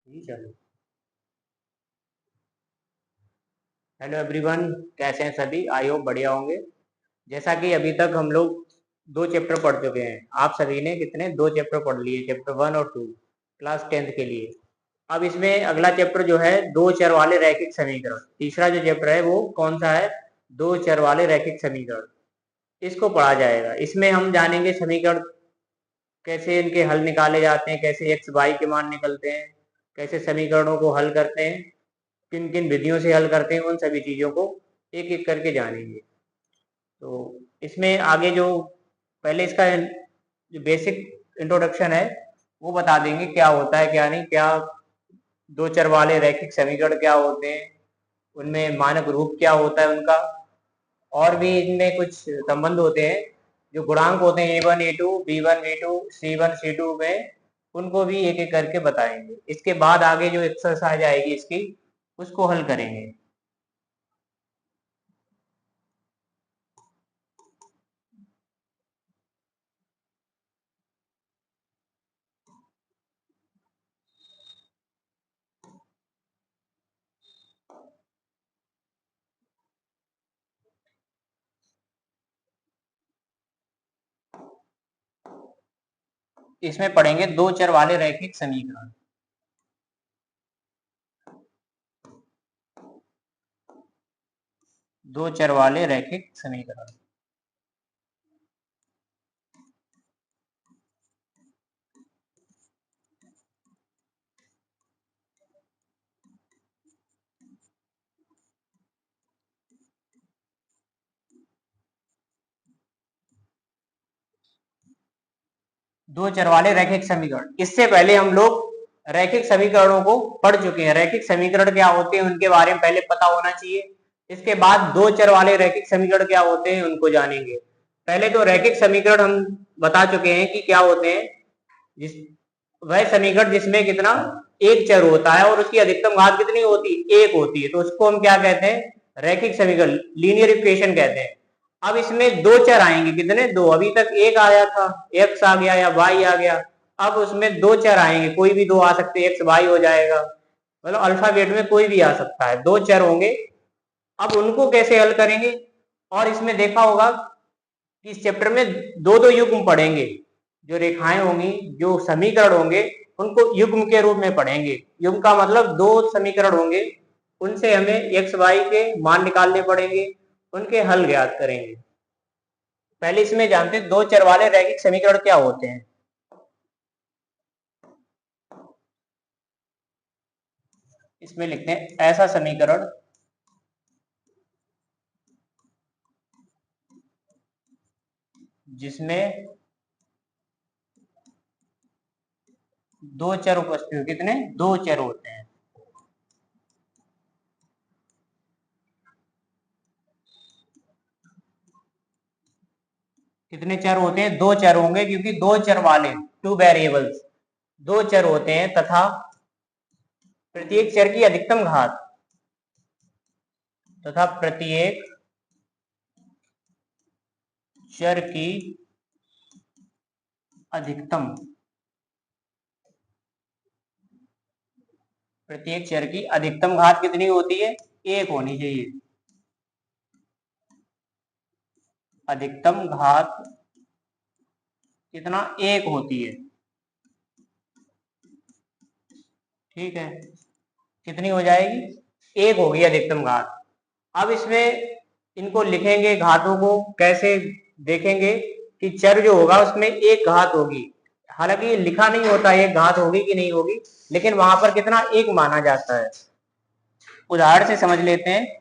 जी चलो। Hello everyone, कैसे हैं सभी? आई होप बढ़िया होंगे। जैसा कि अभी तक हम लोग दो चैप्टर पढ़ चुके हैं। आप सभी ने कितने दो चैप्टर पढ़ लिए, चैप्टर 1 और 2 क्लास 10th के लिए। अब इसमें अगला चैप्टर जो है दो चर वाले रैखिक समीकरण, तीसरा जो चैप्टर है वो कौन सा है? दो चर वाले रैखिक समीकरण, इसको पढ़ा जाएगा। इसमें हम जानेंगे समीकरण कैसे इनके हल निकाले जाते हैं, कैसे एक्स वाई के मान निकलते हैं, कैसे समीकरणों को हल करते हैं, किन किन विधियों से हल करते हैं, उन सभी चीज़ों को एक एक करके जानेंगे। तो इसमें आगे जो पहले इसका जो बेसिक इंट्रोडक्शन है वो बता देंगे, क्या होता है क्या नहीं, क्या दो चर वाले रैखिक समीकरण क्या होते हैं, उनमें मानक रूप क्या होता है उनका, और भी इनमें कुछ संबंध होते हैं जो गुणांक होते हैं A1 A2 B1 B2 C1 C2 में, उनको भी एक एक करके बताएंगे। इसके बाद आगे जो एक्सरसाइज आएगी इसकी, उसको हल करेंगे। इसमें पढ़ेंगे दो चर वाले रैखिक समीकरण। दो चर वाले रैखिक समीकरण। दो चर वाले रैखिक समीकरण, इससे पहले हम लोग रैखिक समीकरणों को पढ़ चुके हैं। रैखिक समीकरण क्या होते हैं उनके बारे में पहले पता होना चाहिए। इसके बाद दो चर वाले रैखिक समीकरण क्या होते हैं उनको जानेंगे। पहले तो रैखिक समीकरण हम बता चुके हैं कि क्या होते हैं। जिस वह समीकरण जिसमें कितना एक चर होता है और उसकी अधिकतम घात कितनी होती है? एक होती है, तो उसको हम क्या कहते हैं? रैखिक समीकरण, लीनियर इक्वेशन कहते हैं। अब इसमें दो चर आएंगे, कितने? दो। अभी तक एक आया था, एक्स आ गया या वाई आ गया। अब उसमें दो चर आएंगे, कोई भी दो आ सकते, एक्स वाई हो जाएगा, मतलब अल्फाबेट में कोई भी आ सकता है, दो चर होंगे। अब उनको कैसे हल करेंगे? और इसमें देखा होगा कि इस चैप्टर में दो दो युग्म पढ़ेंगे। जो रेखाएं होंगी, जो समीकरण होंगे, उनको युग्म के रूप में पढ़ेंगे। युग्म का मतलब दो समीकरण होंगे, उनसे हमें एक्स वाई के मान निकालने पड़ेंगे, उनके हल ज्ञात करेंगे। पहले इसमें जानते हैं दो चर वाले रैखिक समीकरण क्या होते हैं। इसमें लिखते हैं ऐसा समीकरण जिसमें दो चर उपस्थित हो। कितने? दो चर होते हैं। कितने चर होते हैं? दो चर होंगे, क्योंकि दो चर वाले, टू वेरिएबल्स, दो चर होते हैं तथा प्रत्येक चर की अधिकतम घात, तथा प्रत्येक चर की अधिकतम, प्रत्येक चर की अधिकतम घात कितनी होती है? एक होनी चाहिए। अधिकतम घात कितना? एक होती है। ठीक है, कितनी हो जाएगी? एक होगी अधिकतम घात। अब इसमें इनको लिखेंगे, घातों को कैसे देखेंगे कि चर जो होगा उसमें एक घात होगी। हालांकि लिखा नहीं होता एक घात होगी कि नहीं होगी, लेकिन वहां पर कितना? एक माना जाता है। उदाहरण से समझ लेते हैं।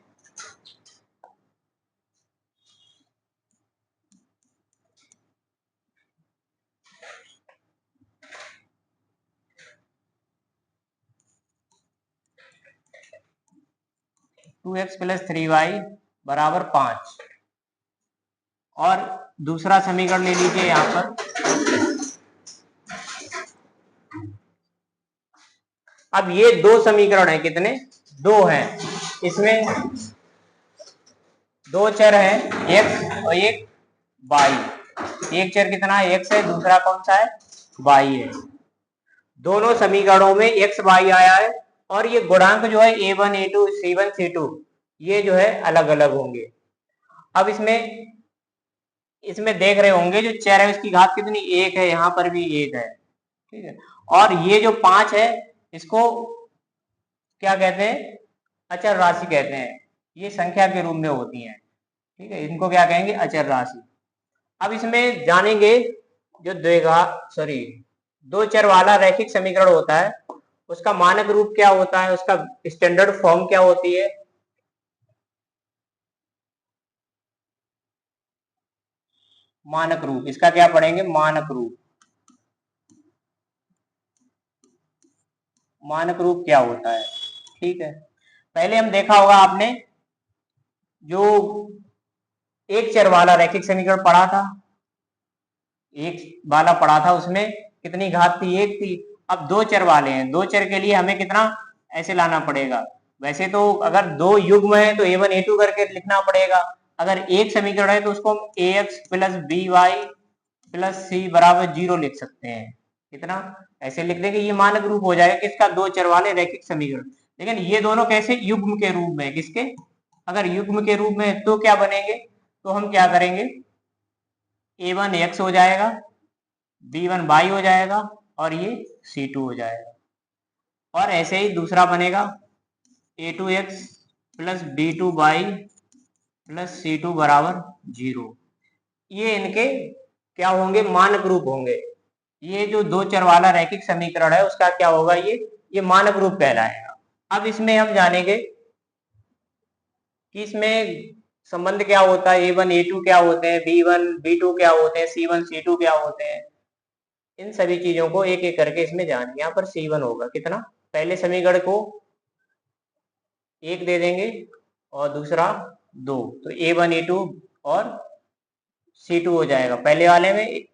Two X plus three Y बराबर 5। और दूसरा समीकरण ले लीजिए यहां पर। अब ये दो समीकरण है, कितने? दो हैं। इसमें दो चर हैं, एक्स और एक वाई। एक चर कितना है? एक्स है, दूसरा कौन सा है? वाई है। दोनों समीकरणों में x y आया है और ये गुणांक जो है a1 a2 c1 c2 ये जो है अलग अलग होंगे। अब इसमें देख रहे होंगे जो चर है उसकी घात कितनी, एक है, यहाँ पर भी एक है, ठीक है। और ये जो 5 है इसको क्या कहते हैं, अचर राशि कहते हैं, ये संख्या के रूप में होती है, ठीक है, इनको क्या कहेंगे, अचर राशि। अब इसमें जानेंगे जो दो चर वाला रैखिक समीकरण होता है उसका मानक रूप क्या होता है, उसका स्टैंडर्ड फॉर्म क्या होती है। मानक रूप, इसका क्या पढ़ेंगे, मानक रूप। मानक रूप क्या होता है, ठीक है। पहले हम देखा होगा आपने जो एक चर वाला रैखिक समीकरण पढ़ा था, एक वाला पढ़ा था, उसमें कितनी घात थी, एक थी। अब दो चर वाले हैं, दो चर के लिए हमें कितना ऐसे लाना पड़ेगा। वैसे तो अगर दो युग्म है तो a1 a2 करके लिखना पड़ेगा। अगर एक समीकरण है तो उसको हम ax plus B Y plus C बराबर 0 लिख सकते हैं। कितना ऐसे लिख देंगे, ये मानक रूप हो जाएगा किसका, दो चर वाले रैखिक समीकरण। लेकिन ये दोनों कैसे, युग्म के रूप में, किसके, अगर युग्म के रूप में तो क्या बनेंगे, तो हम क्या करेंगे, a1 x हो जाएगा, b1 y हो जाएगा और ये c2 हो जाएगा। और ऐसे ही दूसरा बनेगा a2 x plus b2 y plus c2 बराबर 0। ये इनके क्या होंगे, मानक रूप होंगे। ये जो दो चर वाला रैखिक समीकरण है उसका क्या होगा, ये मानक रूप कहलाएगा। अब इसमें हम जानेंगे कि इसमें संबंध क्या होता है, a1 a2 क्या होते हैं, b1 b2 क्या होते हैं, c1 c2 क्या होते हैं। इन सभी चीजों को एक एक करके इसमें जानेंगे। यहाँ पर c1 होगा कितना, पहले समीकरण को एक दे देंगे और दूसरा 2, तो a1 a2 और c2 हो जाएगा। पहले वाले में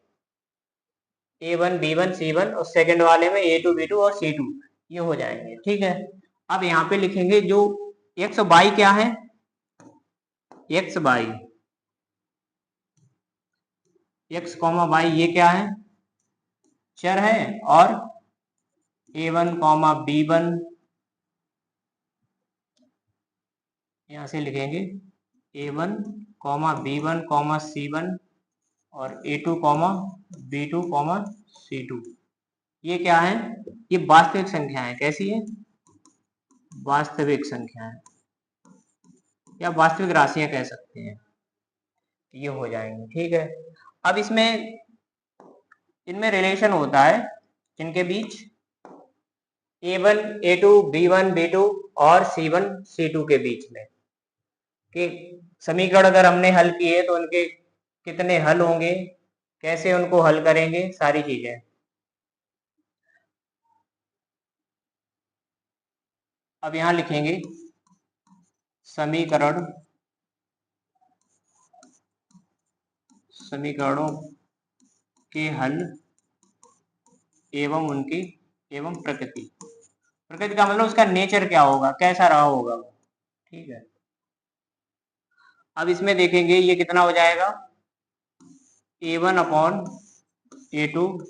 a1 b1 c1 और सेकंड वाले में a2 b2 और c2, ये हो जाएंगे, ठीक है। अब यहाँ पे लिखेंगे जो x और y क्या है, x y, x comma y ये क्या है, चर है। और a1 कॉमा b1 यहां से लिखेंगे a1 comma b1 comma c1 और a2 comma b2 comma c2, ये क्या है, ये वास्तविक संख्या है। कैसी है, वास्तविक संख्या है या वास्तविक राशियां कह सकते हैं, ये हो जाएंगे, ठीक है। अब इसमें इनमें रिलेशन होता है इनके बीच a1 a2 b1 b2 और c1 c2 के बीच में, कि समीकरण अगर हमने हल किए तो उनके कितने हल होंगे, कैसे उनको हल करेंगे, सारी चीजें। अब यहां लिखेंगे समीकरणों के हल एवं उनकी एवं प्रकृति। प्रकृति का मतलब उसका नेचर क्या होगा, कैसा रहा होगा, ठीक है। अब इसमें देखेंगे ये कितना हो जाएगा, a1 upon a2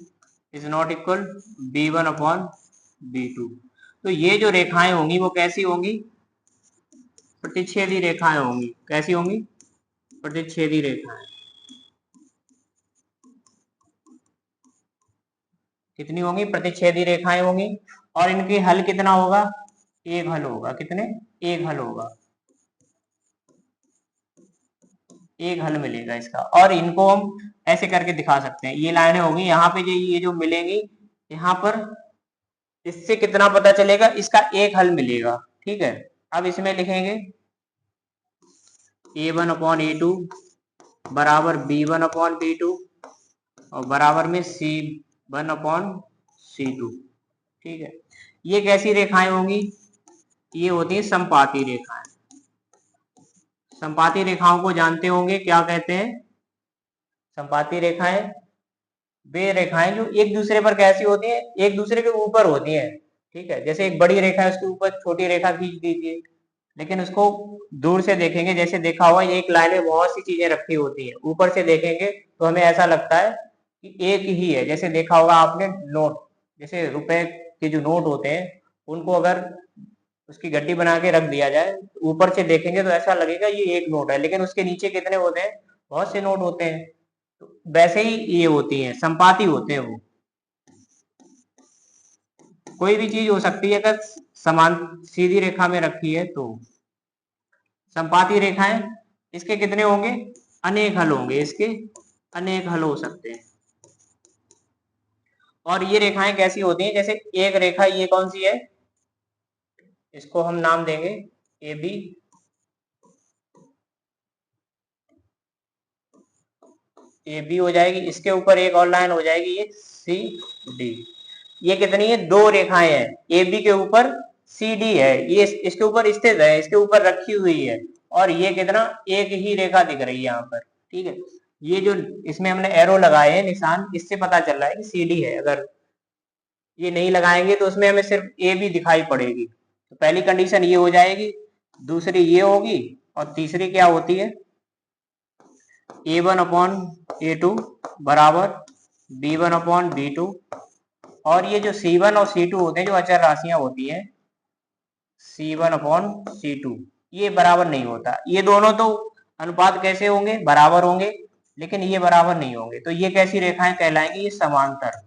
is not equal b1 upon b2। तो ये जो रेखाएं होंगी वो कैसी होंगी, प्रतिच्छेदी रेखाएं होंगी। कैसी होंगी, प्रतिच्छेदी रेखाएं। कितनी होंगी, प्रतिच्छेदी रेखाएं होंगी। और इनके हल कितना होगा, एक हल होगा। कितने, एक हल होगा, एक हल मिलेगा इसका। और इनको हम ऐसे करके दिखा सकते हैं, ये लाइनें होंगी यहाँ पे, ये जो मिलेंगी यहाँ पर, इससे कितना पता चलेगा, इसका एक हल मिलेगा, ठीक है। अब इसमें लिखेंगे a1 अपॉन a2 बराबर b1 अपॉन b2 और बराबर में c1 अपॉन c2, ठीक है। ये कैसी रेखाएं होंगी, ये होती है संपाती रेखाएं। संपाती रेखाओं को जानते होंगे, क्या कहते हैं, संपाती रेखाएं वे रेखाएं जो एक दूसरे पर कैसी होती है, एक दूसरे के ऊपर होती है, ठीक है। जैसे एक बड़ी रेखा है उसके ऊपर छोटी रेखा खींच दीजिए, लेकिन उसको दूर से देखेंगे, जैसे देखा हुआ एक लाइन में बहुत सी चीजें रखी होती है, ऊपर से देखेंगे तो हमें ऐसा लगता है कि एक ही है, जैसे देखा होगा आपने नोट, जैसे रुपए के जो नोट होते हैं उनको अगर उसकी गड्डी बना के रख दिया जाए, ऊपर से देखेंगे तो ऐसा लगेगा ये एक नोट है, लेकिन उसके नीचे कितने होते हैं, बहुत से नोट होते हैं। तो वैसे ही ये होती हैं, संपाति होते हैं वो। कोई भी चीज हो सकती है अगर समान सीधी रेखा में रखी है तो। संपाती रेखाएं, इसके कितने होंगे, अनेक हल होंगे, इसके अनेक हल हो सकते हैं। और ये रेखाएं कैसी होती हैं, जैसे एक रेखा ये कौन सी है, इसको हम नाम देंगे ए बी, ए बी हो जाएगी, इसके ऊपर एक और लाइन हो जाएगी ये सी डी। ये कितनी है, दो रेखाएं हैं, ए बी के ऊपर सी डी है, ये इसके ऊपर स्थित है, इसके ऊपर रखी हुई है, और ये कितना, एक ही रेखा दिख रही है यहाँ पर। ठीक है, ये जो इसमें हमने एरो लगाए हैं निशान, इससे पता चल रहा है कि सी डी है। अगर ये नहीं लगाएंगे तो उसमें हमें सिर्फ ए बी दिखाई पड़ेगी। तो पहली कंडीशन ये हो जाएगी, दूसरी ये होगी, और तीसरी क्या होती है, A1/A2 बराबर B1/B2। और ये जो C1 और C2 होते हैं, जो अचर राशियां होती हैं, C1/C2, ये बराबर नहीं होता। ये दोनों तो अनुपात कैसे होंगे, बराबर होंगे, लेकिन ये बराबर नहीं होंगे। तो ये कैसी रेखाएं कहलाएंगी, ये समांतर।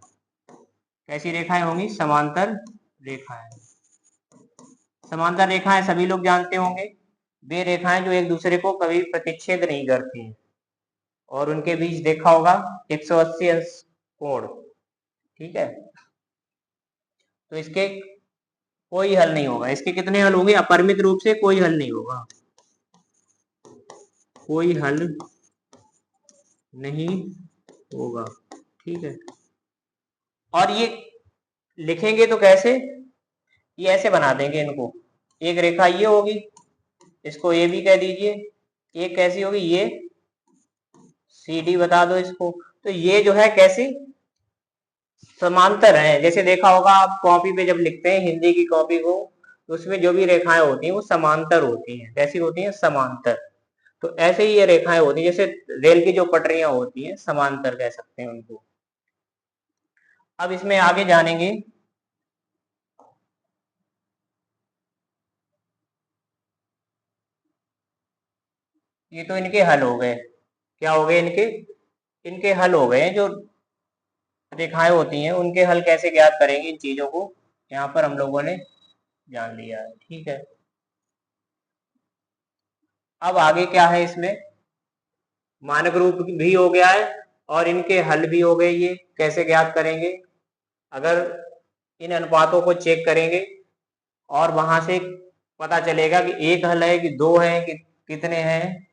कैसी रेखाएं होंगी, समांतर रेखाएं। समांतर रेखाएं सभी लोग जानते होंगे, वे रेखाएं जो एक दूसरे को कभी प्रतिच्छेद नहीं करती हैं, और उनके बीच देखा होगा 180 अंश कोण। ठीक है, तो इसके कोई हल नहीं होगा। इसके कितने हल होंगे, अपरिमित रूप से कोई हल नहीं होगा, कोई हल नहीं होगा। ठीक है, और ये लिखेंगे तो कैसे, ये ऐसे बना देंगे इनको, एक रेखा ये होगी, इसको ए बी कह दीजिए, एक कैसी होगी, ये सी डी बता दो इसको। तो ये जो है कैसी, समांतर है। जैसे देखा होगा आप कॉपी पे जब लिखते हैं हिंदी की कॉपी को, तो उसमें जो भी रेखाएं होती हैं वो समांतर होती हैं। कैसी होती हैं, समांतर। तो ऐसे ही ये रेखाएं होती हैं, जैसे रेल की जो पटरियां होती हैं, समांतर कह सकते हैं उनको। अब इसमें आगे जानेंगे, ये तो इनके हल हो गए। क्या हो गए इनके, इनके हल हो गए। जो रेखाएं होती हैं उनके हल कैसे ज्ञात करेंगे, इन चीजों को यहाँ पर हम लोगों ने जान लिया है। ठीक है, अब आगे क्या है, इसमें मानक रूप भी हो गया है और इनके हल भी हो गए। ये कैसे ज्ञात करेंगे, अगर इन अनुपातों को चेक करेंगे और वहां से पता चलेगा कि एक हल है कि दो है कि कितने हैं,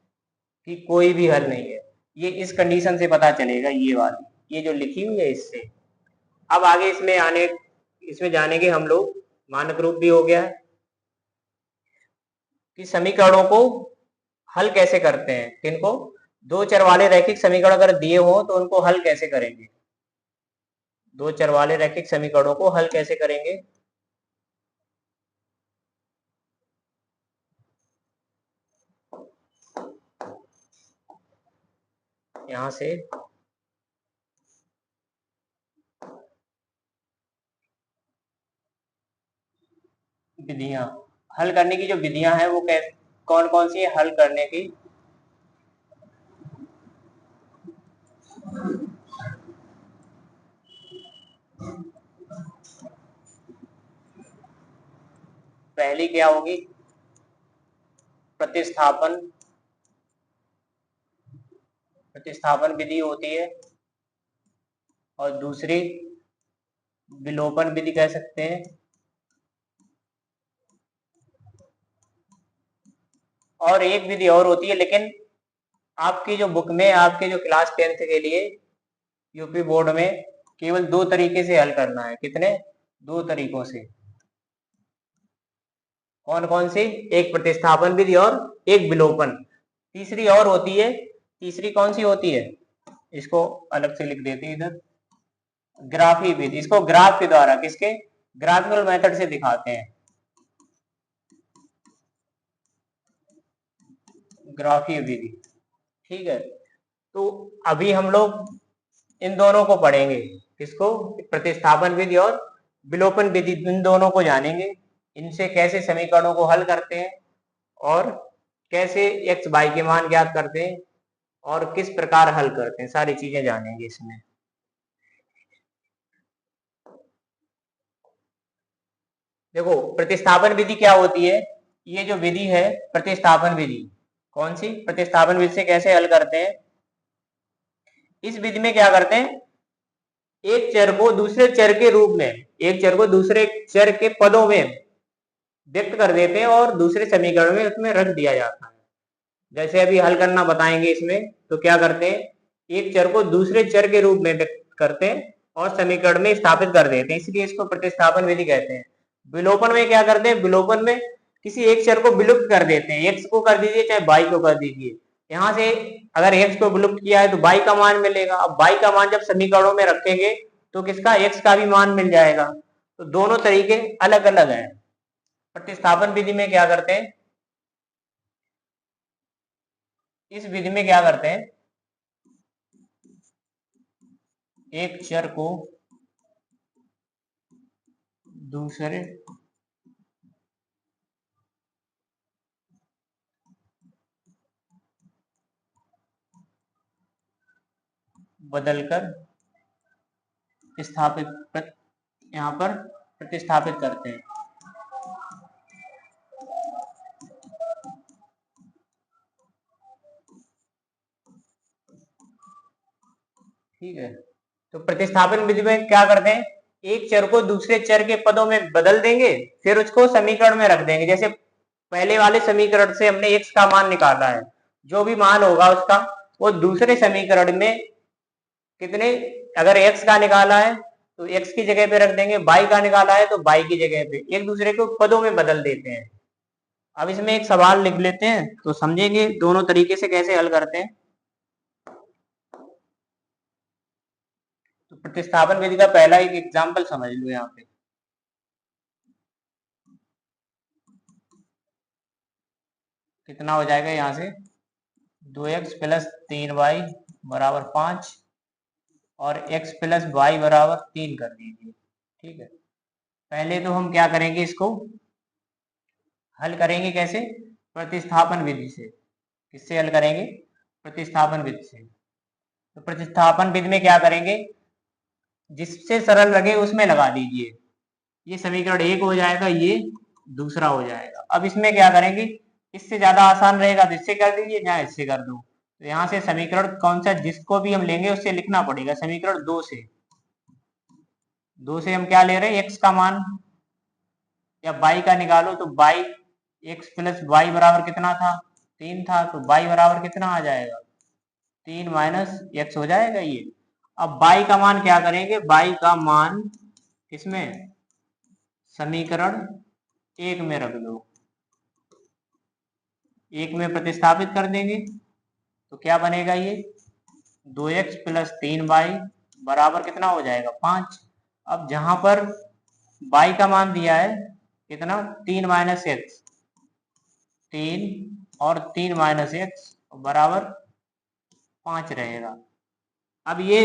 कि कोई भी हल नहीं है, ये इस कंडीशन से पता चलेगा, ये वाली, ये जो लिखी हुई है इससे। अब आगे इसमें जानेंगे हम लोग, मानक रूप भी हो गया है कि समीकरणों को हल कैसे करते हैं, किनको, दो चर वाले रैखिक समीकरण अगर दिए हो तो उनको हल कैसे करेंगे, दो चर वाले रैखिक समीकरणों को हल कैसे करेंगे। यहां से विधियां, हल करने की जो विधियां हैं वो कौन कौन सी है हल करने की। पहली क्या होगी, प्रतिस्थापन, प्रतिस्थापन विधि होती है, और दूसरी विलोपन विधि कह सकते हैं। और एक विधि और होती है, लेकिन आपकी जो बुक में, आपके जो क्लास 10th के लिए यूपी बोर्ड में केवल दो तरीके से हल करना है। कितने, दो तरीकों से। कौन कौन सी, एक प्रतिस्थापन विधि और एक विलोपन। तीसरी और होती है, तीसरी कौन सी होती है, इसको अलग से लिख देते हैं इधर, ग्राफी विधि। इसको ग्राफ के द्वारा, किसके, ग्राफिकल मेथड से दिखाते हैं, ग्राफी विधि। ठीक है, तो अभी हम लोग इन दोनों को पढ़ेंगे। किसको? प्रतिस्थापन विधि और विलोपन विधि, इन दोनों को जानेंगे। इनसे कैसे समीकरणों को हल करते हैं और कैसे x y के मान ज्ञात करते हैं और किस प्रकार हल करते हैं, सारी चीजें जानेंगे इसमें। देखो प्रतिस्थापन विधि क्या होती है, ये जो विधि है प्रतिस्थापन विधि, कौन सी? प्रतिस्थापन विधि से कैसे हल करते हैं। इस विधि में क्या करते हैं, एक चर को दूसरे चर के रूप में, एक चर को दूसरे चर के पदों में व्यक्त कर देते हैं और दूसरे समीकरण में उसमें रख दिया जाता है। जैसे अभी हल करना बताएंगे इसमें, तो क्या करते हैं, एक चर को दूसरे चर के रूप में व्यक्त करते हैं और समीकरण में स्थापित कर देते हैं, इसलिए इसको प्रतिस्थापन विधि कहते हैं। विलोपन में क्या करते हैं, विलोपन में किसी एक चर को विलुप्त कर देते हैं, x को कर दीजिए चाहे y को कर दीजिए। यहाँ से अगर x को विलुप्त किया है तो y का मान मिलेगा। अब y का मान जब समीकरणों में रखेंगे तो किसका, x का भी मान मिल जाएगा। तो दोनों तरीके अलग अलग हैं। प्रतिस्थापन विधि में क्या करते हैं, इस विधि में क्या करते हैं, एक चर को दूसरे बदलकर स्थापित, यहाँ पर प्रतिस्थापित करते हैं। ठीक है, तो प्रतिस्थापन विधि में क्या करते हैं, एक चर को दूसरे चर के पदों में बदल देंगे, फिर उसको समीकरण में रख देंगे। जैसे पहले वाले समीकरण से हमने x का मान निकाला है, जो भी मान होगा उसका वो दूसरे समीकरण में कितने, अगर x का निकाला है तो x की जगह पे रख देंगे, y का निकाला है तो y की जगह पे, एक दूसरे को पदों में बदल देते हैं। अब इसमें एक सवाल लिख लेते हैं तो समझेंगे दोनों तरीके से कैसे हल करते हैं। तो प्रतिस्थापन विधि का पहला एक एग्जाम्पल समझ लो यहाँ पे। कितना हो जाएगा, यहाँ से 2x प्लस 3y बराबर 5 और x प्लस वाई बराबर 3 कर दीजिए। ठीक है, पहले तो हम क्या करेंगे, इसको हल करेंगे कैसे, प्रतिस्थापन विधि से। किससे हल करेंगे, प्रतिस्थापन विधि से। तो प्रतिस्थापन विधि में क्या करेंगे, जिससे सरल लगे उसमें लगा दीजिए। ये समीकरण एक हो जाएगा, ये दूसरा हो जाएगा। अब इसमें क्या करेंगे, इससे ज्यादा आसान रहेगा तो इससे कर दीजिए, या इससे कर दो। तो यहाँ से समीकरण कौन सा, जिसको भी हम लेंगे उससे लिखना पड़ेगा। समीकरण दो से हम क्या ले रहे हैं, x का मान या y का निकालो, तो y x प्लस वाई बराबर कितना था, 3 था, तो y बराबर कितना आ जाएगा, 3 माइनस x हो जाएगा ये। अब y का मान क्या करेंगे, y का मान किसमें, समीकरण एक में रख दो, एक में प्रतिस्थापित कर देंगे तो क्या बनेगा, ये 2x प्लस 3y बराबर कितना हो जाएगा, 5। अब जहां पर y का मान दिया है कितना, 3 माइनस एक्स, 3 और 3 माइनस एक्स बराबर 5 रहेगा। अब ये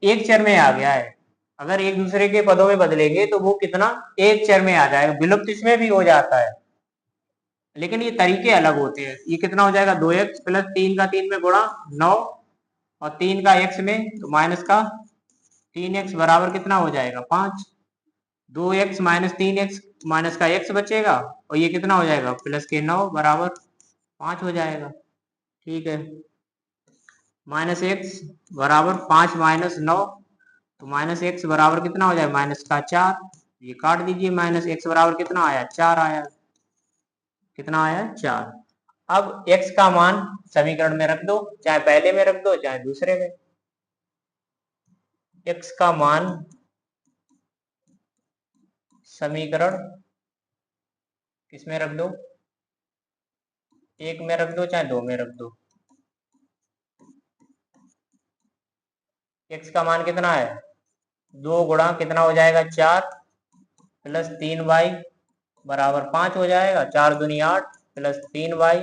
एक चर में आ गया है, अगर एक दूसरे के पदों में बदलेंगे तो वो कितना, एक चर में आ जाएगा। विलुप्त इसमें भी हो जाता है, लेकिन ये तरीके अलग होते हैं। ये कितना हो जाएगा, 2x प्लस 3 का 3 में गुणा 9 और 3 का x में तो माइनस का 3x बराबर कितना हो जाएगा, 5। 2x माइनस 3x माइनस का x बचेगा और ये कितना हो जाएगा, प्लस के 9 बराबर 5 हो जाएगा। ठीक है, माइनस एक्स बराबर 5 माइनस 9, तो माइनस एक्स बराबर कितना हो जाएगा, माइनस का 4। ये काट दीजिए, माइनस एक्स बराबर कितना आया, 4 आया। कितना आया, 4। अब x का मान समीकरण में रख दो, चाहे पहले में रख दो चाहे दूसरे में। x का मान समीकरण किसमें रख दो, एक में रख दो चाहे दो में रख दो। x का मान कितना है, 2 गुणा कितना हो जाएगा, 4 प्लस 3y बराबर 5 हो जाएगा। 4 दूनी 8 प्लस 3y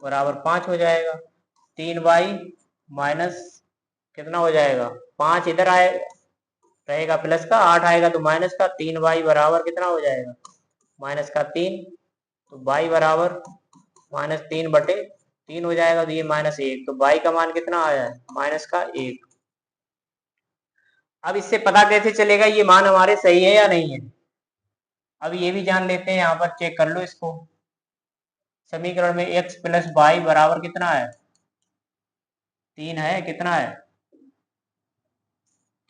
बराबर 5 हो जाएगा। 3y माइनस कितना हो जाएगा, 5 इधर आए रहेगा प्लस का, 8 आएगा तो माइनस का, 3y बराबर कितना हो जाएगा, -3। तो y बराबर -3/3 हो जाएगा, तो ये -1, तो y का मान कितना आया है, -1। अब इससे पता कैसे चलेगा ये मान हमारे सही है या नहीं है। अब ये भी जान लेते हैं, यहाँ पर चेक कर लो इसको। समीकरण में x + y बराबर कितना है, 3 है, कितना है,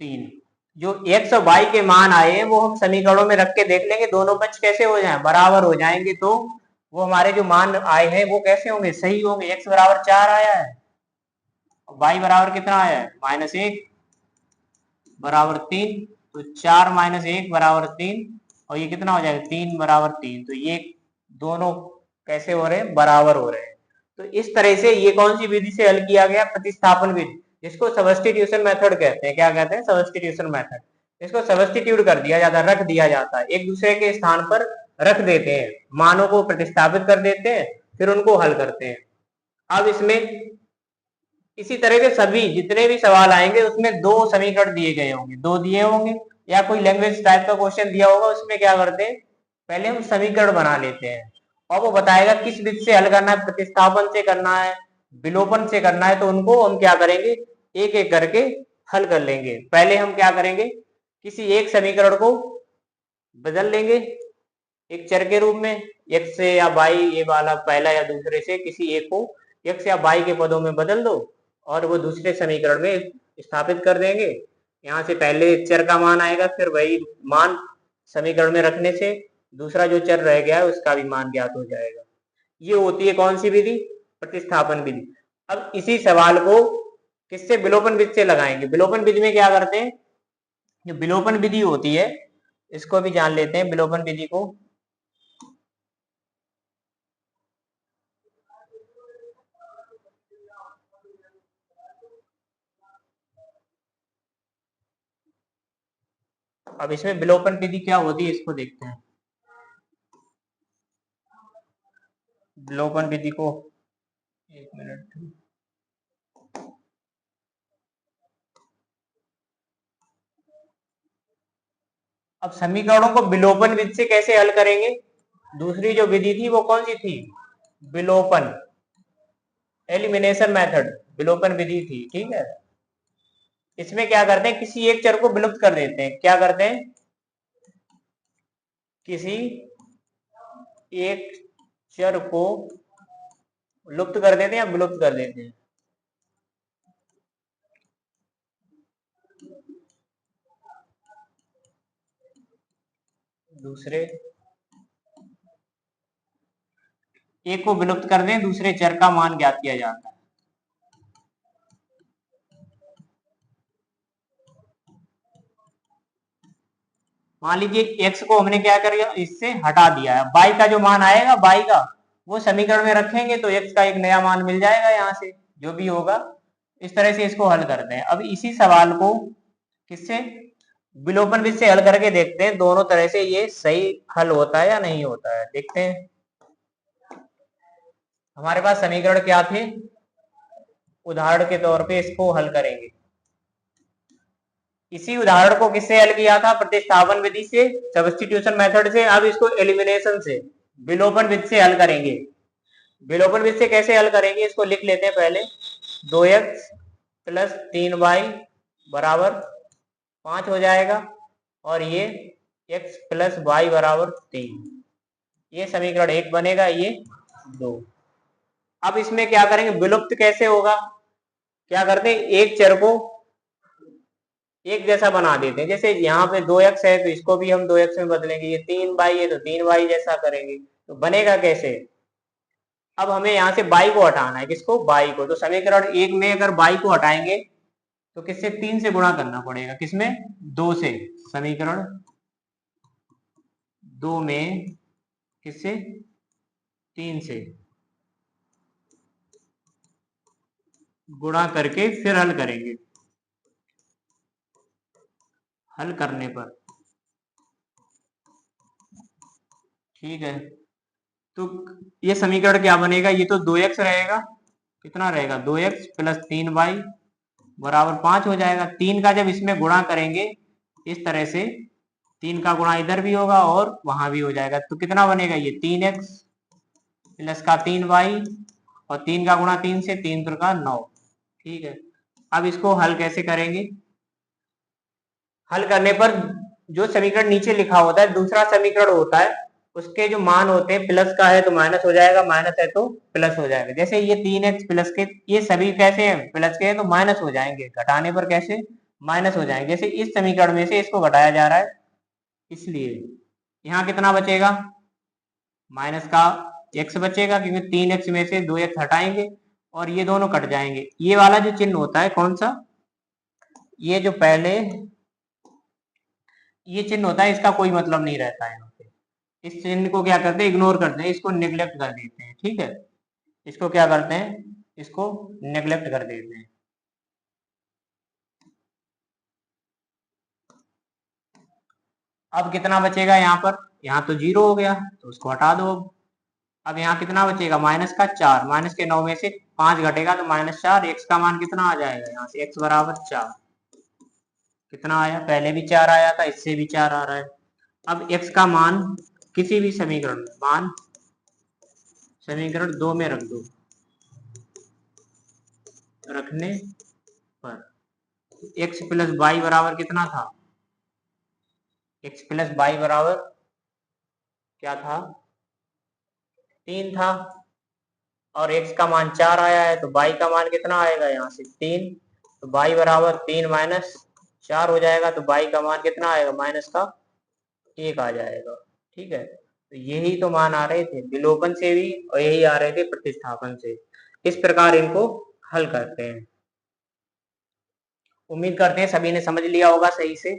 3। जो x और y के मान आए हैं वो हम समीकरणों में रख के देख लेंगे, दोनों पक्ष कैसे हो जाए, बराबर हो जाएंगे, तो वो हमारे जो मान आए हैं वो कैसे होंगे, सही होंगे। x बराबर 4 आया है, y बराबर कितना आया है, -1 बराबर 3, तो 4 - 1 बराबर 3, और ये कितना हो जाएगा, 3 बराबर 3। तो ये दोनों कैसे हो रहे हैं, बराबर हो रहे हैं। तो इस तरह से ये कौन सी विधि से हल किया गया, प्रतिस्थापन विधि, जिसको सब्स्टिट्यूशन मेथड कहते हैं। क्या कहते हैं, सब्स्टिट्यूशन मेथड। इसको सब्स्टिट्यूट कर दिया जाता है, रख दिया जाता है, एक दूसरे के स्थान पर रख देते हैं, मानों को प्रतिस्थापित कर देते हैं, फिर उनको हल करते हैं। अब इसमें इसी तरह के सभी जितने भी सवाल आएंगे उसमें दो समीकरण दिए गए होंगे, दो दिए होंगे, या कोई लैंग्वेज टाइप का क्वेश्चन दिया होगा, उसमें क्या करते हैं, पहले हम समीकरण बना लेते हैं और वो बताएगा किस विधि से हल करना है, प्रतिस्थापन से करना है, विलोपन से करना है, तो उनको हम क्या करेंगे, एक एक करके हल कर लेंगे। पहले हम क्या करेंगे, किसी एक समीकरण को बदल लेंगे एक चर के रूप में, x से या y, ये वाला पहला या दूसरे से किसी एक को x या y के पदों में बदल दो और वो दूसरे समीकरण में स्थापित कर देंगे। यहाँ से पहले चर का मान आएगा, फिर वही मान समीकरण में रखने से दूसरा जो चर रह गया है उसका भी मान ज्ञात हो जाएगा। ये होती है कौन सी विधि, प्रतिस्थापन विधि। अब इसी सवाल को किससे, विलोपन विधि से लगाएंगे। विलोपन विधि में क्या करते हैं, जो विलोपन विधि होती है इसको भी जान लेते हैं, विलोपन विधि को। अब इसमें विलोपन विधि क्या होती है इसको देखते हैं। विलोपन विधि को, एक मिनट, अब समीकरणों को विलोपन विधि से कैसे हल करेंगे। दूसरी जो विधि थी वो कौन सी थी, विलोपन, एलिमिनेशन मेथड, विलोपन विधि थी, ठीक है। इसमें क्या करते हैं, किसी एक चर को विलुप्त कर देते हैं। क्या करते हैं, किसी एक चर को लुप्त कर देते हैं या विलुप्त कर देते हैं। दूसरे एक को विलुप्त कर दें, दूसरे चर का मान ज्ञात किया जाता है। मान लीजिए x को हमने क्या कर दिया, इससे हटा दिया है, y का जो मान आएगा y का वो समीकरण में रखेंगे तो x का एक नया मान मिल जाएगा, यहाँ से जो भी होगा। इस तरह से इसको हल करते हैं। अब इसी सवाल को किससे, विलोपन विधि से हल करके देखते हैं, दोनों तरह से ये सही हल होता है या नहीं होता है, देखते हैं। हमारे पास समीकरण क्या थे, उदाहरण के तौर पे इसको हल करेंगे। इसी उदाहरण को किससे हल किया था, प्रतिस्थापन विधि से, सब्स्टिट्यूशन मेथड से। अब इसको एलिमिनेशन से, विलोपन विधि से हल करेंगे। विलोपन विधि से कैसे हल करेंगे, इसको लिख लेते हैं पहले। 2x + 3y बराबर 5 हो जाएगा, और ये x + y बराबर 3, ये समीकरण 1 बनेगा, ये 2। अब इसमें क्या करेंगे, विलुप्त कैसे होगा, क्या करते हैं, एक चर को एक जैसा बना देते हैं। जैसे यहाँ पे 2x है तो इसको भी हम 2x में बदलेंगे, ये 3y है तो 3y जैसा करेंगे, तो बनेगा कैसे। अब हमें यहाँ से y को हटाना है, किसको, y को। तो समीकरण 1 में अगर y को हटाएंगे तो किससे, 3 से गुणा करना पड़ेगा, किसमें, 2 से। समीकरण 2 में किससे, 3 से गुणा करके फिर हल करेंगे। हल करने पर ठीक है, तो ये समीकरण क्या बनेगा, ये तो 2x रहेगा, कितना रहेगा, 2x + 3y बराबर 5 हो जाएगा। 3 का जब इसमें गुणा करेंगे इस तरह से, 3 का गुणा इधर भी होगा और वहां भी हो जाएगा, तो कितना बनेगा ये 3x प्लस का 3y, और 3 का गुणा 3 से, 3 3 का 9। ठीक है, अब इसको हल कैसे करेंगे? हल करने पर जो समीकरण नीचे लिखा होता है, दूसरा समीकरण होता है, उसके जो मान होते हैं, प्लस का है तो माइनस हो जाएगा, माइनस है तो प्लस हो जाएगा। जैसे ये 3x प्लस के, ये सभी कैसे हैं, प्लस के हैं तो माइनस हो जाएंगे, घटाने पर कैसे माइनस हो जाएंगे। जैसे इस समीकरण में से इसको घटाया जा रहा है, इसलिए यहाँ कितना बचेगा, माइनस का x बचेगा, क्योंकि 3x में से 2x हटाएंगे और ये दोनों कट जाएंगे। ये वाला जो चिन्ह होता है कौन सा, ये जो पहले ये चिन्ह होता है, इसका कोई मतलब नहीं रहता है यहाँ पे। इस चिन्ह को क्या करते हैं, इग्नोर करते हैं, इसको नेग्लेक्ट कर देते हैं। ठीक है, इसको क्या करते हैं, इसको नेग्लेक्ट कर देते हैं। अब कितना बचेगा यहाँ पर, यहाँ तो 0 हो गया तो उसको हटा दो। अब यहाँ कितना बचेगा, माइनस का 4, माइनस के 9 में से 5 घटेगा तो -4, x का मान कितना आ जाएगा, यहाँ से x बराबर 4। कितना आया, पहले भी 4 आया था, इससे भी 4 आ रहा है। अब x का मान किसी भी समीकरण में, मान समीकरण 2 में रख दो, रखने पर x प्लस वाई बराबर कितना था, x प्लस वाई बराबर क्या था, 3 था, और x का मान 4 आया है तो y का मान कितना आएगा, यहाँ से 3, तो y बराबर 3 माइनस 4 हो जाएगा, तो y का मान कितना आएगा, माइनस का 1 आ जाएगा। ठीक है, तो यही तो मान आ रहे थे विलोपन से भी, और यही आ रहे थे प्रतिस्थापन से। इस प्रकार इनको हल करते हैं। उम्मीद करते हैं सभी ने समझ लिया होगा सही से।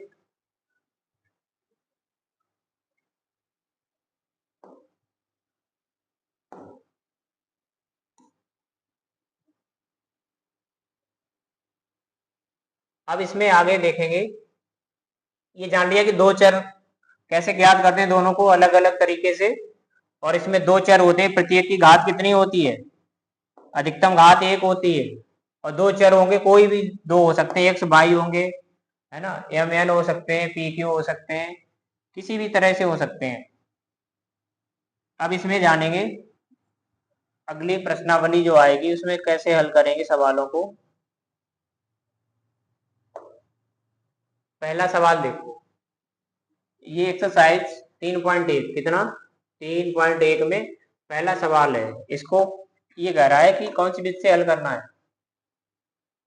अब इसमें आगे देखेंगे, ये जान लिया कि दो चर कैसे ज्ञात करते हैं, दोनों को अलग अलग तरीके से। और इसमें दो चर होते हैं, प्रत्येक की घात कितनी होती है, अधिकतम घात 1 होती है। और दो चर होंगे, कोई भी दो हो सकते हैं, एक्स वाई होंगे, है ना, एम एन हो सकते हैं, पी क्यू हो सकते हैं, किसी भी तरह से हो सकते हैं। अब इसमें जानेंगे अगली प्रश्नावली जो आएगी उसमें कैसे हल करेंगे सवालों को। पहला सवाल देखो, ये एक्सरसाइज 3.1, कितना 3.1 में पहला सवाल है। इसको ये कह रहा है कि कौन सी विधि से हल करना है,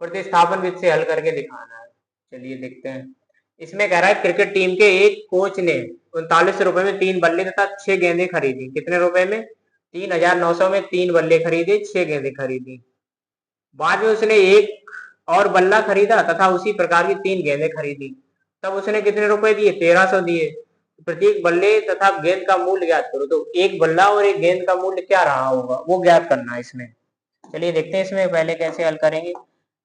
प्रतिस्थापन विधि से हल करके दिखाना है। चलिए देखते हैं। इसमें कह रहा है क्रिकेट टीम के एक कोच ने 39 रुपए में 3 बल्ले तथा 6 गेंदें खरीदी। कितने रुपए में, 3,900 में 3 बल्ले खरीदे, 6 गेंदें खरीदी। बाद में उसने एक और बल्ला खरीदा तथा उसी प्रकार की 3 गेंदें खरीदी, तब उसने कितने रुपए दिए, 1300 दिए। प्रत्येक बल्ले तथा गेंद का मूल्य ज्ञात करो। तो एक बल्ला और एक गेंद का मूल्य क्या रहा होगा वो ज्ञात करना है इसमें। चलिए देखते हैं इसमें पहले कैसे हल करेंगे।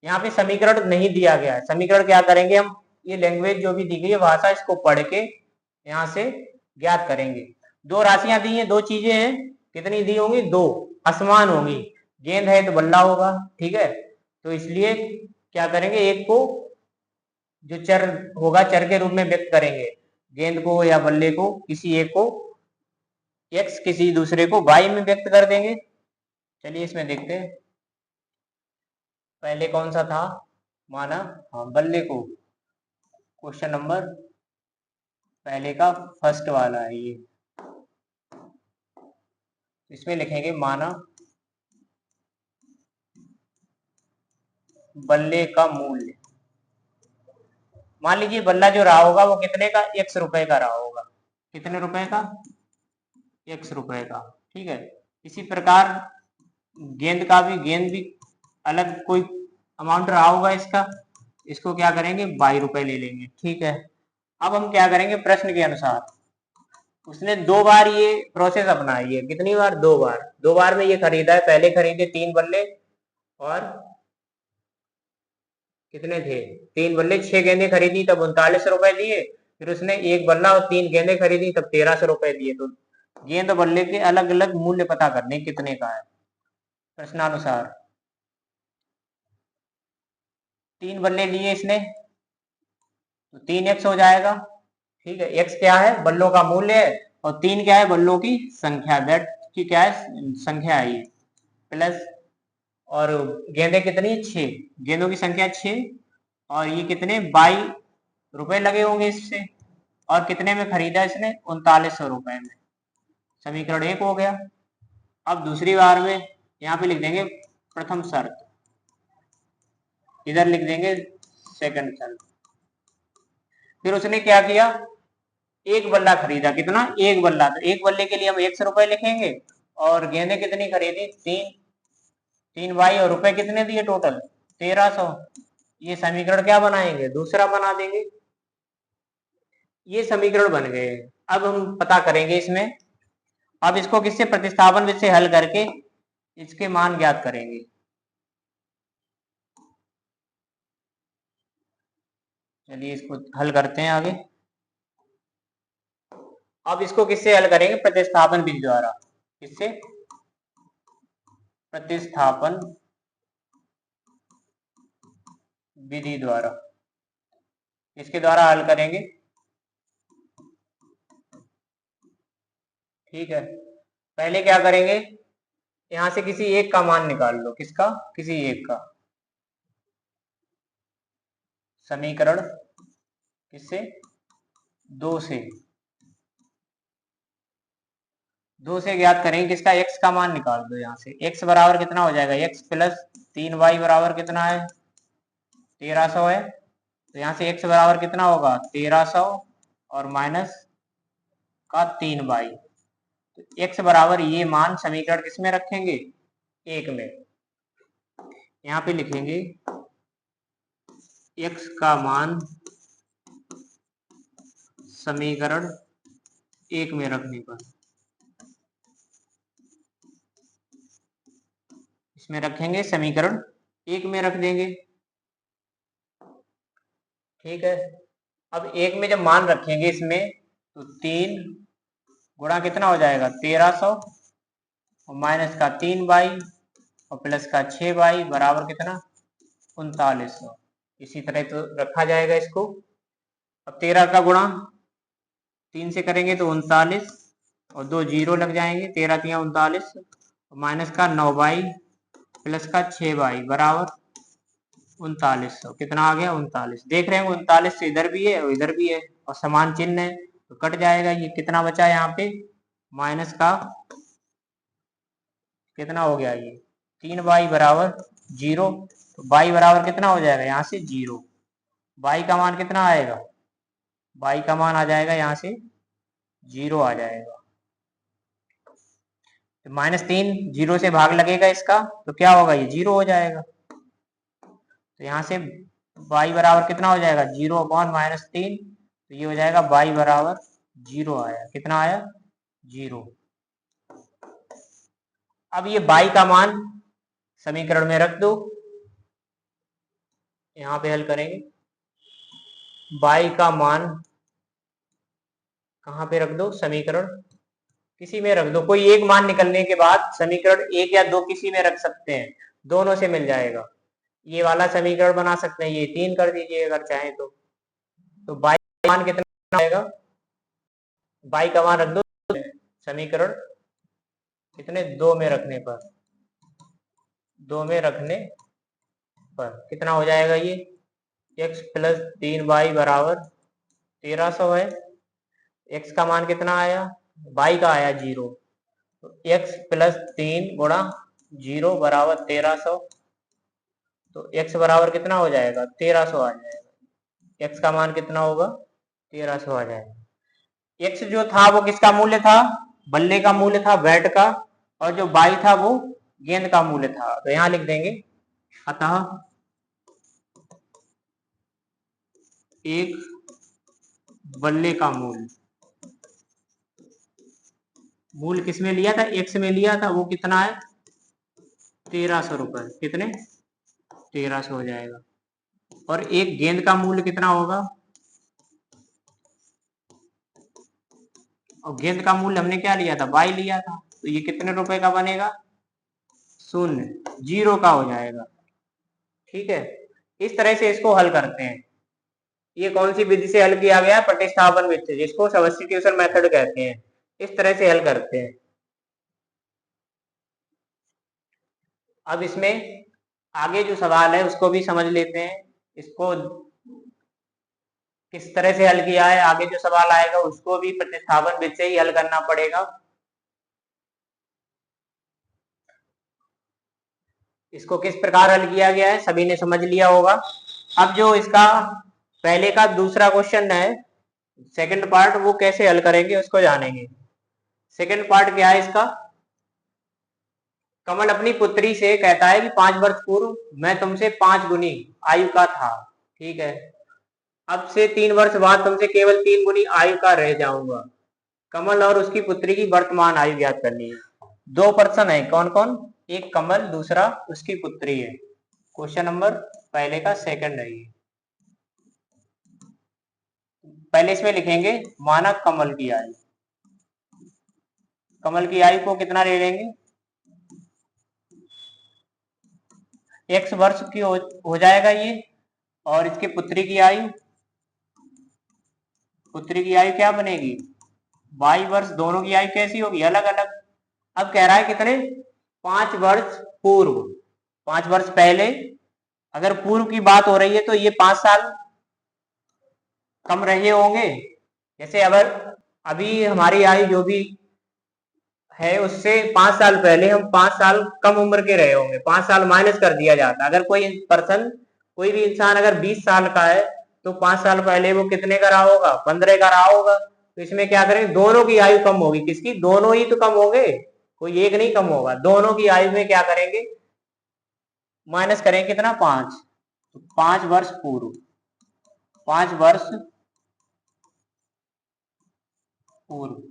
यहाँ पे समीकरण नहीं दिया गया है, समीकरण क्या करेंगे हम, ये लैंग्वेज जो भी दी गई है भाषा, इसको पढ़ के यहाँ से ज्ञात करेंगे। दो राशियां दी हैं, दो चीजें हैं, कितनी दी होंगी, दो, असमान होंगी। गेंद है तो बल्ला होगा, ठीक है, तो इसलिए क्या करेंगे, एक को जो चर होगा चर के रूप में व्यक्त करेंगे, गेंद को या बल्ले को, किसी एक को x, किसी दूसरे को y में व्यक्त कर देंगे। चलिए इसमें देखते हैं पहले कौन सा था, माना हाँ बल्ले को, क्वेश्चन नंबर पहले का फर्स्ट वाला है ये। इसमें लिखेंगे माना बल्ले का मूल्य। मान लीजिए बल्ला जो रहा होगा वो कितने का, x रुपए का रहा होगा। कितने रुपए का, x रुपए का। ठीक है, इसी प्रकार गेंद भी अलग कोई अमाउंट रहा होगा इसका, इसको क्या करेंगे, 22 रुपए ले लेंगे। ठीक है, अब हम क्या करेंगे, प्रश्न के अनुसार उसने 2 बार ये प्रोसेस अपनाई है। कितनी बार, 2 बार। 2 बार में ये खरीदा है, पहले खरीदे 3 बल्ले और कितने थे, 3 बल्ले, 6 गेंदें खरीदी तब 39 रुपए दिए। फिर उसने एक बल्ला और 3 गेंदें खरीदी तब 1300 रुपए दिए। तो गेंद बल्ले के अलग अलग मूल्य पता करने कितने का है। प्रश्नानुसार 3 बल्ले लिए इसने तो 3x हो जाएगा। ठीक है, x क्या है, बल्लों का मूल्य है, और 3 क्या है, बल्लों की संख्या, बैट की क्या है, संख्या है ये, प्लस, और गेंदे कितनी, 6, गेंदों की संख्या 6, और ये कितने 22 रुपए लगे होंगे इससे, और कितने में खरीदा इसने, 3900 रुपए में। समीकरण 1 हो गया। अब दूसरी बार में यहाँ पे लिख देंगे प्रथम शर्त, इधर लिख देंगे सेकंड शर्त। फिर उसने क्या किया, एक बल्ला खरीदा, कितना, एक बल्ला, तो एक बल्ले के लिए हम 100 रुपए लिखेंगे, और गेंदें कितनी खरीदी, 3, 3 और रुपए कितने दिए टोटल, 1300। ये समीकरण क्या बनाएंगे, दूसरा बना देंगे। ये समीकरण बन गए। अब हम पता करेंगे इसमें, अब इसको किससे, प्रतिस्थापन विधि से हल करके इसके मान ज्ञात करेंगे। चलिए इसको हल करते हैं आगे। अब इसको किससे हल करेंगे, प्रतिस्थापन विधि द्वारा। किससे, प्रतिस्थापन विधि द्वारा, इसके द्वारा हल करेंगे। ठीक है, पहले क्या करेंगे, यहां से किसी एक का मान निकाल लो, किसका, किसी एक का, समीकरण किससे, 2 से, 2 से ज्ञात करेंगे किसका, x का मान निकाल दो। यहाँ से x बराबर कितना हो जाएगा, x प्लस 3y बराबर कितना है, 1300 है, तो यहाँ से x बराबर कितना होगा, 1300, और माइनस का 3y, तो x बराबर ये मान समीकरण किसमें रखेंगे, 1 में। यहाँ पे लिखेंगे x का मान समीकरण 1 में रखने पर, इसमें रखेंगे, समीकरण 1 में रख देंगे। ठीक है, अब 1 में जब मान रखेंगे इसमें, तो 3 गुणा कितना हो जाएगा, 1300, और माइनस का 3y, और प्लस का 6y बराबर कितना, 3900। इसी तरह तो रखा जाएगा इसको। अब 13 का गुणा 3 से करेंगे तो 39, और 2 जीरो लग जाएंगे, 13 3 39, माइनस का 9y प्लस का 6y बराबर 3900। कितना आ गया, 39। देख रहे हैं 39 से इधर भी है और इधर भी है, और समान चिन्ह है, तो कट जाएगा। ये कितना बचा यहाँ पे, माइनस का कितना हो गया, ये 3y बराबर 0, तो y बराबर कितना हो जाएगा, यहाँ से 0। y का मान कितना आएगा, y का मान आ जाएगा यहाँ से 0 आ जाएगा। तो -3, 0 से भाग लगेगा इसका, तो क्या होगा, ये 0 हो जाएगा। तो यहाँ से y बराबर कितना हो जाएगा, 0 अपॉन -3, तो ये हो जाएगा y बराबर 0 आया। कितना आया, 0। अब ये y का मान समीकरण में रख दो, यहाँ पे हल करेंगे। y का मान कहाँ पे रख दो, समीकरण किसी में रख दो, कोई एक मान निकलने के बाद समीकरण 1 या 2 किसी में रख सकते हैं, दोनों से मिल जाएगा। ये वाला समीकरण बना सकते हैं, ये 3 कर दीजिए अगर चाहें तो y का मान कितना आएगा, y का मान रख दो समीकरण कितने, 2 में रखने पर, 2 में रखने पर कितना हो जाएगा, ये x प्लस 3y बराबर 1300 है। x का मान कितना आया, y का आया 0, तो x प्लस 3 गुणा 0 बराबर 1300, तो x बराबर कितना हो जाएगा, 1300 आ जाएगा। x का मान कितना होगा, 1300 आ जाएगा। x जो था वो किसका मूल्य था, बल्ले का मूल्य था, बैट का, और जो y था वो गेंद का मूल्य था। तो यहां लिख देंगे, अतः एक बल्ले का मूल्य किसमें लिया था, x में लिया था, वो कितना है, 1300 रुपए। कितने, 1300 हो जाएगा। और एक गेंद का मूल्य कितना होगा, और गेंद का मूल्य हमने क्या लिया था, y लिया था, तो ये कितने रुपए का बनेगा, 0 का हो जाएगा। ठीक है, इस तरह से इसको हल करते हैं। ये कौन सी विधि से हल किया गया? प्रतिस्थापन विधि से, जिसको सब्स्टिट्यूशन मेथड कहते हैं। इस तरह से हल करते हैं। अब इसमें आगे जो सवाल है उसको भी समझ लेते हैं, इसको किस तरह से हल किया है। आगे जो सवाल आएगा उसको भी प्रतिस्थापन विधि से ही हल करना पड़ेगा। इसको किस प्रकार हल किया गया है सभी ने समझ लिया होगा। अब जो इसका पहले का दूसरा क्वेश्चन है, सेकंड पार्ट, वो कैसे हल करेंगे उसको जानेंगे। सेकंड पार्ट क्या है इसका? कमल अपनी पुत्री से कहता है कि 5 वर्ष पूर्व मैं तुमसे 5 गुनी आयु का था, ठीक है। अब से 3 वर्ष बाद तुमसे केवल 3 गुनी आयु का रह जाऊंगा। कमल और उसकी पुत्री की वर्तमान आयु ज्ञात करनी है। दो पर्सन है, कौन कौन? एक कमल, दूसरा उसकी पुत्री है। क्वेश्चन नंबर पहले का सेकंड है ये। पहले इसमें लिखेंगे मानक कमल की आयु। कमल की आयु को कितना ले लेंगे? x वर्ष की हो जाएगा ये। और इसकी पुत्री की आयु, पुत्री की आयु क्या बनेगी? y वर्ष। दोनों की आयु कैसी होगी? अलग अलग। अब कह रहा है कितने? 5 वर्ष पूर्व, 5 वर्ष पहले। अगर पूर्व की बात हो रही है तो ये 5 साल कम रहे होंगे। जैसे अगर अभी हमारी आयु जो भी है उससे 5 साल पहले हम 5 साल कम उम्र के रहे होंगे, 5 साल माइनस कर दिया जाता। अगर कोई पर्सन, कोई भी इंसान अगर 20 साल का है तो 5 साल पहले वो कितने का रहा होगा? 15 का रहा होगा। तो इसमें क्या करेंगे? दोनों की आयु कम होगी। किसकी? दोनों ही तो कम होंगे, कोई एक नहीं कम होगा। दोनों की आयु में क्या करेंगे? माइनस करेंगे कितना? 5। तो 5 वर्ष पूर्व, 5 वर्ष पूर्व,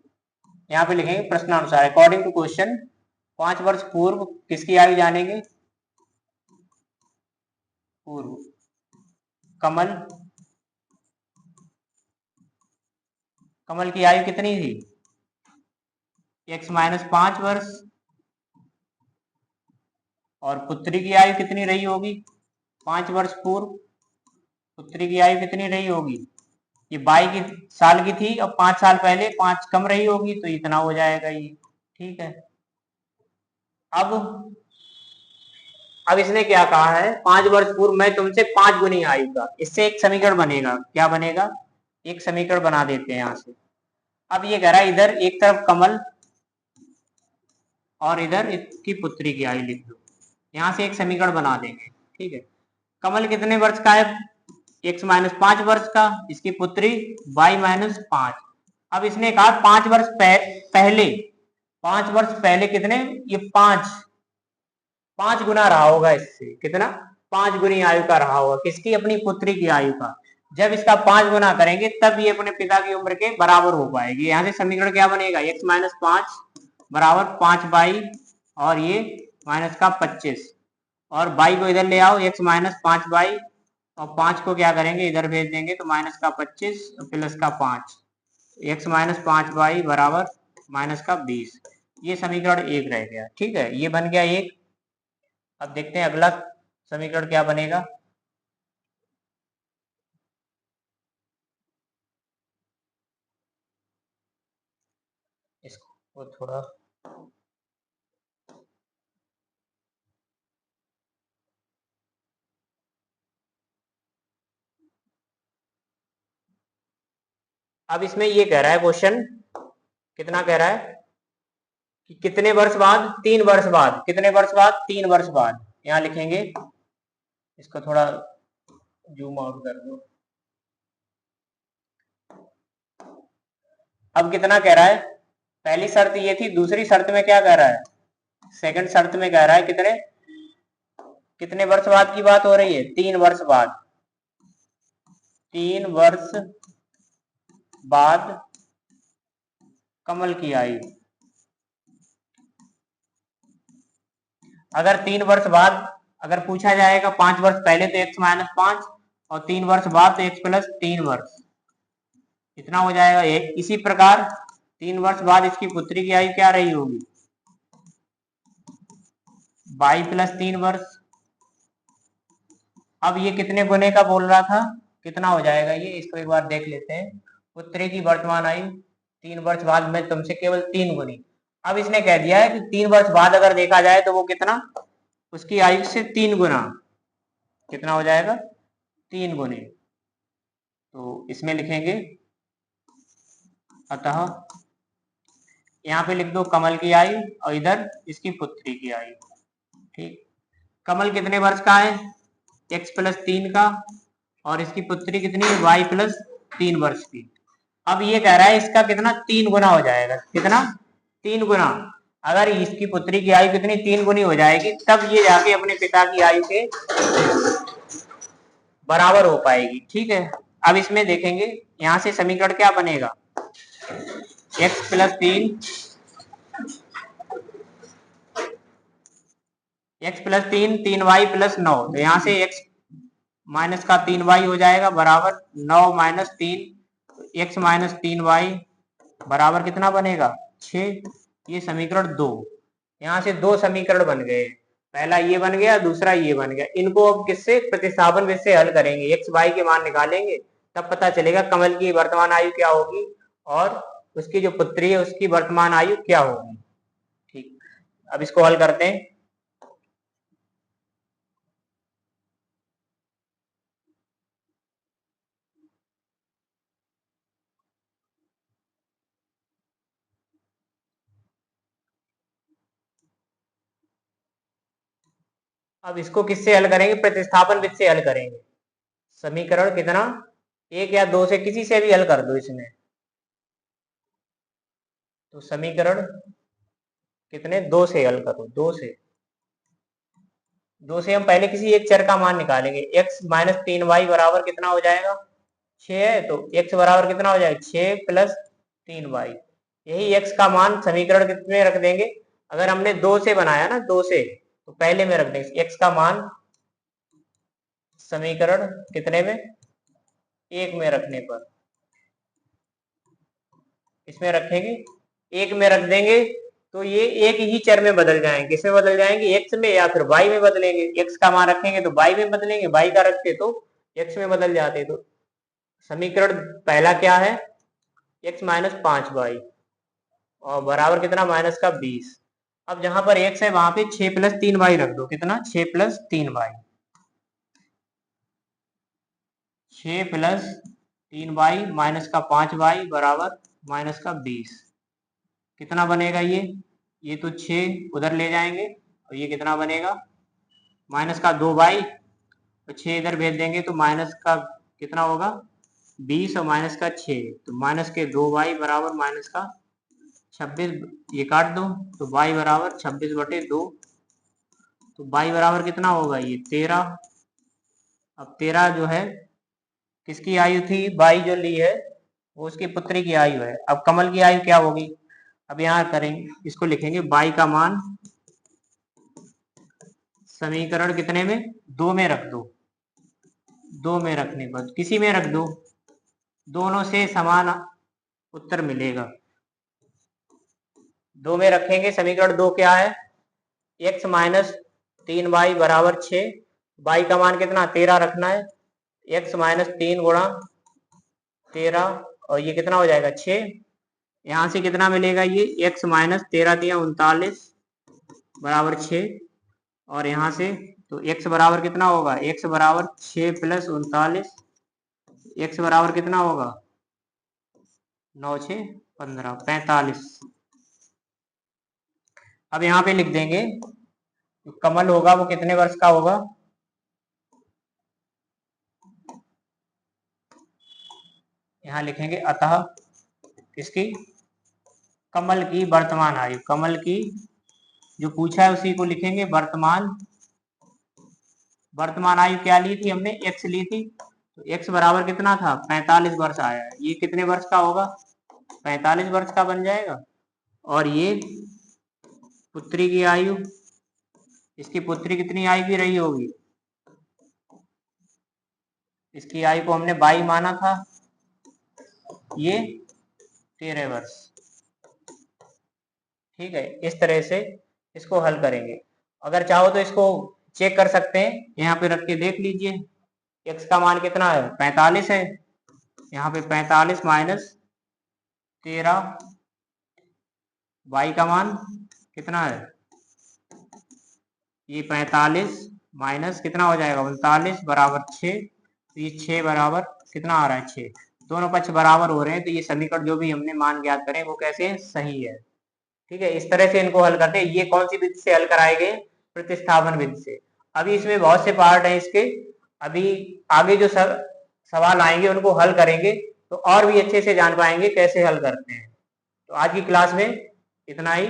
यहाँ पे लिखेंगे प्रश्नानुसार अकॉर्डिंग टू क्वेश्चन। 5 वर्ष पूर्व किसकी आयु जानेंगे? पूर्व कमल। कमल की आयु कितनी थी? x-5 वर्ष। और पुत्री की आयु कितनी रही होगी? 5 वर्ष पूर्व पुत्री की आयु कितनी रही होगी? ये 22 साल की थी, अब 5 साल पहले 5 कम रही होगी, तो इतना हो जाएगा ये, ठीक है। अब इसने क्या कहा है? 5 वर्ष पूर्व मैं तुमसे 5 गुनी आयु का। इससे एक समीकरण बनेगा। क्या बनेगा? एक समीकरण बना देते हैं यहां से। अब ये कह रहा है इधर एक तरफ कमल और इधर इसकी पुत्री की आयु लिख दो। यहां से एक समीकरण बना देंगे, ठीक है। कमल कितने वर्ष का है? x-5 वर्ष का। इसकी पुत्री y-5। अब इसने कहा 5 वर्ष पहले, 5 वर्ष पहले कितने? ये 5 गुना रहा होगा इससे। कितना? 5 गुनी आयु का रहा होगा। किसकी? अपनी पुत्री की आयु का। जब इसका 5 गुना करेंगे तब ये अपने पिता की उम्र के बराबर हो पाएगी। यहाँ से समीकरण क्या बनेगा? x-5 बराबर 5y और ये माइनस का 25, और y को इधर ले आओ, x-5y, और 5 को क्या करेंगे? इधर भेज देंगे तो माइनस का 25 प्लस का 5, x-5y बराबर माइनस का 20। ये समीकरण एक रह गया, ठीक है। ये बन गया एक। अब देखते हैं अगला समीकरण क्या बनेगा। इसको थोड़ा अब इसमें ये कह रहा है क्वेश्चन, कितना कह रहा है कि कितने वर्ष बाद? 3 वर्ष बाद। कितने वर्ष बाद? 3 वर्ष बाद। यहां लिखेंगे, इसको थोड़ा जूम आउट कर दो। अब कितना कह रहा है? पहली शर्त ये थी, दूसरी शर्त में क्या कह रहा है? सेकंड शर्त में कह रहा है कितने कितने वर्ष बाद की बात हो रही है? 3 वर्ष बाद। 3 वर्ष बाद कमल की आयु। अगर 3 वर्ष बाद अगर पूछा जाएगा 5 वर्ष पहले तो x-5, और 3 वर्ष बाद तो x+3 वर्ष, इतना हो जाएगा एक। इसी प्रकार 3 वर्ष बाद इसकी पुत्री की आयु क्या रही होगी? y+3 वर्ष। अब ये कितने गुने का बोल रहा था, कितना हो जाएगा ये, इसको एक बार देख लेते हैं। पुत्री की वर्तमान आयु 3 वर्ष बाद में तुमसे केवल 3 गुनी। अब इसने कह दिया है कि 3 वर्ष बाद अगर देखा जाए तो वो कितना, उसकी आयु से 3 गुना, कितना हो जाएगा 3 गुने। तो इसमें लिखेंगे अतः, यहाँ पे लिख दो कमल की आयु और इधर इसकी पुत्री की आयु। ठीक, कमल कितने वर्ष का है, x+3 का, और इसकी पुत्री कितनी है, y+3 वर्ष की। अब ये कह रहा है इसका कितना 3 गुना हो जाएगा, कितना 3 गुना। अगर इसकी पुत्री की आयु कितनी 3 गुनी हो जाएगी, तब ये जाके अपने पिता की आयु के बराबर हो पाएगी। ठीक है, अब इसमें देखेंगे यहां से समीकरण क्या बनेगा, x+3 3y+9, तो यहाँ से x माइनस का 3y हो जाएगा बराबर 9 माइनस 3, x माइनस 3y बराबर कितना बनेगा 6। ये समीकरण 2। यहाँ से 2 समीकरण बन गए, पहला ये बन गया, दूसरा ये बन गया। इनको अब किससे, प्रतिस्थापन विधि से हल करेंगे, x y के मान निकालेंगे, तब पता चलेगा कमल की वर्तमान आयु क्या होगी और उसकी जो पुत्री है उसकी वर्तमान आयु क्या होगी। ठीक, अब इसको हल करते हैं। अब इसको किससे हल करेंगे, प्रतिस्थापन विधि से हल करेंगे। समीकरण कितना, 1 या 2 से किसी से भी हल कर दो इसमें। तो समीकरण कितने, 2 से हल करो, 2 से हम पहले किसी एक चर का मान निकालेंगे। x माइनस 3y बराबर कितना हो जाएगा 6 है, तो x बराबर कितना हो जाएगा 6 प्लस 3y। यही x का मान समीकरण कितने रख देंगे, अगर हमने 2 से बनाया ना, 2 से, तो पहले में रख देंगे x का मान समीकरण कितने में, 1 में रखने पर, इसमें रखेंगे 1 में रख देंगे तो ये एक ही चर में बदल जाएंगे। किसमें बदल जाएंगे, x में या फिर y में बदलेंगे। x का मान रखेंगे तो y में बदलेंगे, y का रखते तो x में बदल जाते। तो समीकरण पहला क्या है, x माइनस 5y और बराबर कितना, माइनस का 20। अब जहां पर x है वहां पे 6 प्लस 3y रख दो, कितना 6 plus 3y, 6 plus 3y minus का 5y बराबर माइनस का 20। कितना बनेगा ये तो 6 उधर ले जाएंगे और ये कितना बनेगा माइनस का 2y, तो 6 इधर भेज देंगे तो माइनस का कितना होगा 20 और माइनस का 6, तो माइनस के 2y बराबर माइनस का 26। ये काट दो तो y बराबर 26/2, तो y बराबर कितना होगा ये 13। अब 13 जो है किसकी आयु थी, y जो ली है वो उसकी पुत्री की आयु है। अब कमल की आयु क्या होगी, अब यहाँ करेंगे, इसको लिखेंगे y का मान समीकरण कितने में, 2 में रख दो, 2 में रखने पर किसी में रख दो, दोनों से समान उत्तर मिलेगा। 2 में रखेंगे, समीकरण 2 क्या है, x माइनस 3y बराबर 6, y का मान कितना 13 रखना है, x माइनस 3 गुणा 13 और ये कितना हो जाएगा 6। यहाँ से कितना मिलेगा ये x माइनस 13 दिया 39 बराबर 6, और यहाँ से तो x बराबर कितना होगा, x बराबर 6 प्लस 39, x बराबर कितना होगा 9 6 15 45। अब यहाँ पे लिख देंगे तो कमल होगा वो कितने वर्ष का होगा, यहाँ लिखेंगे अतः इसकी कमल की वर्तमान आयु, कमल की जो पूछा है उसी को लिखेंगे, वर्तमान आयु क्या ली थी हमने, x ली थी, तो x बराबर कितना था 45 वर्ष आया है। ये कितने वर्ष का होगा 45 वर्ष का बन जाएगा। और ये पुत्री की आयु, इसकी पुत्री कितनी आयु की रही होगी, इसकी आयु को हमने 22 माना था, ये 13 वर्ष। ठीक है, इस तरह से इसको हल करेंगे। अगर चाहो तो इसको चेक कर सकते हैं, यहाँ पे रख के देख लीजिए। x का मान कितना है 45 है, यहाँ पे 45 माइनस 13, y का मान कितना है, ये 45 माइनस कितना हो जाएगा 39 बराबर 6, तो ये 6 बराबर कितना आ रहा है 6, दोनों पक्ष बराबर हो रहे हैं, तो ये समीकरण जो भी हमने मान ज्ञात करें वो कैसे सही है। ठीक है, इस तरह से इनको हल करते हैं। ये कौन सी विधि से हल कराए गए, प्रतिस्थापन विधि से। अभी इसमें बहुत से पार्ट हैं इसके, अभी आगे जो सवाल आएंगे उनको हल करेंगे तो और भी अच्छे से जान पाएंगे कैसे हल करते हैं। तो आज की क्लास में इतना ही।